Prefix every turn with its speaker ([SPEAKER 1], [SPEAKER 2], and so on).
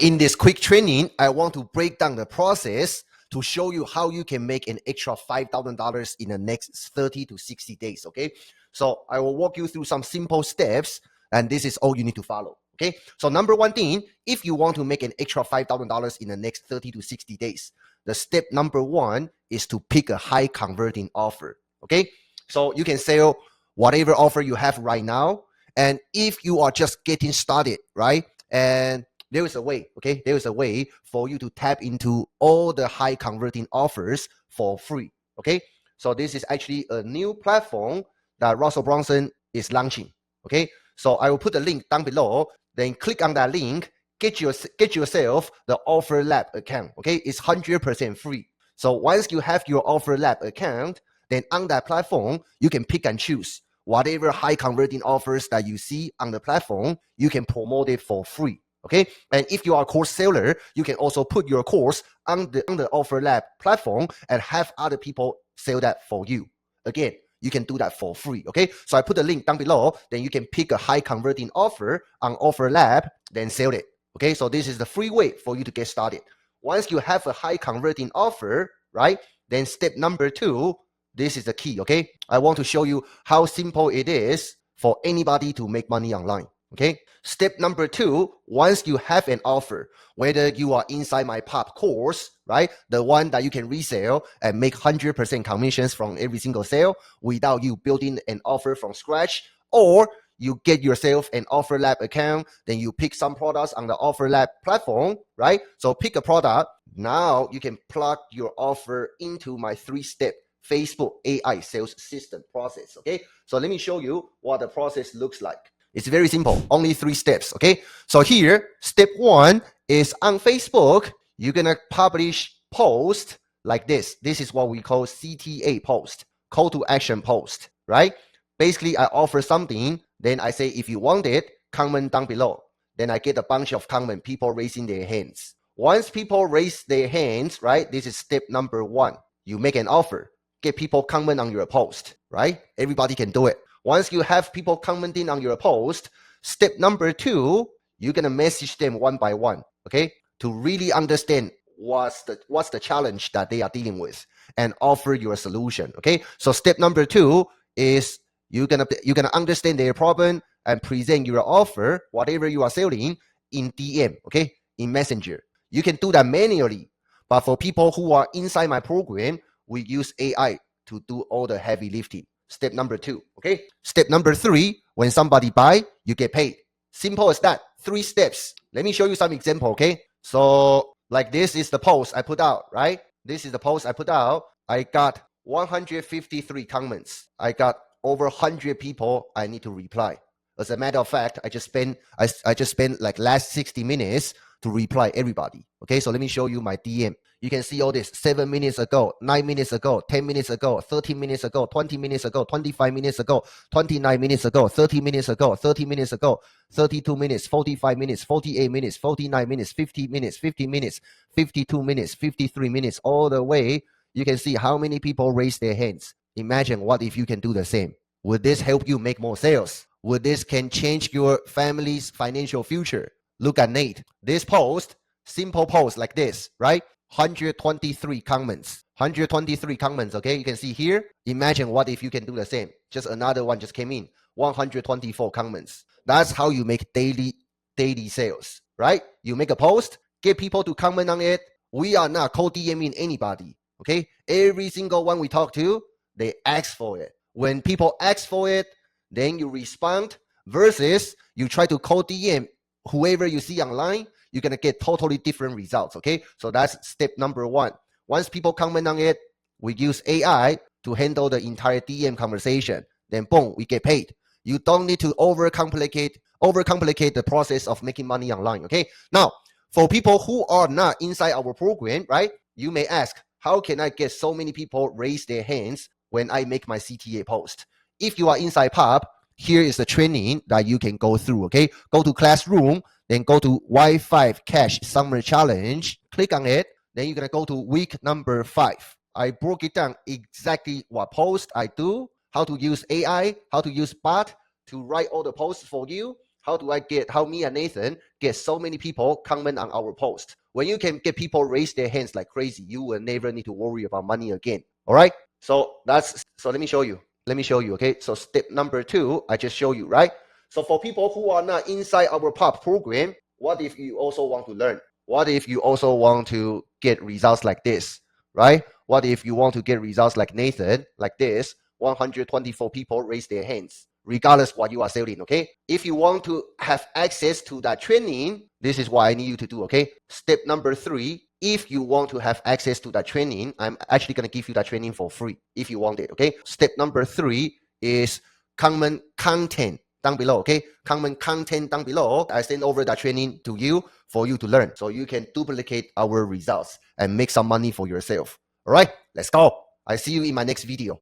[SPEAKER 1] In this quick training, I want to break down the process to show you how you can make an extra $5,000 in the next 30 to 60 days, okay? So I will walk you through some simple steps, and this is all you need to follow, okay? So number one thing, if you want to make an extra $5,000 in the next 30 to 60 days, the step number one is to pick a high converting offer, okay? So you can sell whatever offer you have right now, and if you are just getting started, right? And there is a way, okay? There is a way for you to tap into all the high converting offers for free, okay? So this is actually a new platform that Russell Brunson is launching, okay? So I will put the link down below, then click on that link, get yourself the OfferLab account, okay? It's 100% free. So once you have your OfferLab account, then on that platform, you can pick and choose whatever high converting offers that you see on the platform, you can promote it for free. Okay, and if you are a course seller, you can also put your course on the OfferLab platform and have other people sell that for you. Again, you can do that for free. Okay, so I put the link down below. Then you can pick a high converting offer on OfferLab, then sell it. Okay, so this is the free way for you to get started. Once you have a high converting offer, right? Then step number two, this is the key. Okay, I want to show you how simple it is for anybody to make money online. Okay, step number two, once you have an offer, whether you are inside my pop course, right, the one that you can resell and make 100% commissions from every single sale without you building an offer from scratch, or you get yourself an OfferLab account, then you pick some products on the OfferLab platform, right? So pick a product. Now you can plug your offer into my 3-step Facebook AI sales system process. Okay, so let me show you what the process looks like. It's very simple, only 3 steps, okay? So here, step 1 is on Facebook, you're gonna publish post like this. This is what we call CTA post, call to action post, right? Basically, I offer something, then I say, if you want it, comment down below. Then I get a bunch of comment, people raising their hands. Once people raise their hands, right, this is step number 1. You make an offer, get people comment on your post, right? Everybody can do it. Once you have people commenting on your post, step number 2, you're gonna message them one by one, okay, to really understand what's the challenge that they are dealing with and offer your solution. Okay, so step number 2 is you're gonna understand their problem and present your offer, whatever you are selling, in DM, okay, in Messenger. You can do that manually, but for people who are inside my program, we use AI to do all the heavy lifting. Step number 2, okay? Step number 3, when somebody buy, you get paid. Simple as that, 3 steps. Let me show you some example, okay? So like this is the post I put out, right? This is the post I put out. I got 153 comments. I got over 100 people I need to reply. As a matter of fact, I just spent like last 60 minutes to reply everybody. Okay, so let me show you my DM. You can see all this 7 minutes ago, 9 minutes ago, 10 minutes ago, 13 minutes ago, 20 minutes ago, 25 minutes ago, 29 minutes ago, 30 minutes ago, 30 minutes ago, 32 minutes, 45 minutes, 48 minutes, 49 minutes, 50 minutes, 50 minutes, 52 minutes, 53 minutes, all the way. You can see how many people raise their hands. Imagine what if you can do the same. Would this help you make more sales? Would this can change your family's financial future? Look at Nate. This post, simple post like this, right? 123 comments. 123 comments, okay? You can see here. Imagine what if you can do the same. Just another one just came in. 124 comments. That's how you make daily sales, right? You make a post, get people to comment on it. We are not cold DMing anybody, okay? Every single one we talk to, they ask for it. When people ask for it, then you respond, versus you try to cold DM whoever you see online, you're going to get totally different results, okay? So that's step number 1. Once people comment on it, we use AI to handle the entire DM conversation. Then boom, we get paid. You don't need to overcomplicate the process of making money online, okay? Now, for people who are not inside our program, right? You may ask, how can I get so many people raise their hands when I make my CTA post? If you are inside Pop, here is the training that you can go through, okay? Go to Classroom, then go to Y5 Cash Summer Challenge. Click on it. Then you're going to go to week number 5. I broke it down exactly what post I do, how to use AI, how to use bot to write all the posts for you, how me and Nathan get so many people comment on our post. When you can get people raise their hands like crazy, you will never need to worry about money again. All right. So let me show you. Okay. So step number 2, I just show you, right? So for people who are not inside our POP program, what if you also want to learn? What if you also want to get results like this, right? What if you want to get results like Nathan, like this? 124 people raise their hands, regardless what you are selling, okay? If you want to have access to that training, this is what I need you to do, okay? Step number 3, if you want to have access to that training, I'm actually going to give you that training for free if you want it, okay? Step number 3 is comment content down below, okay? Comment content down below. I send over that training to you for you to learn so you can duplicate our results and make some money for yourself. All right, let's go. I see you in my next video.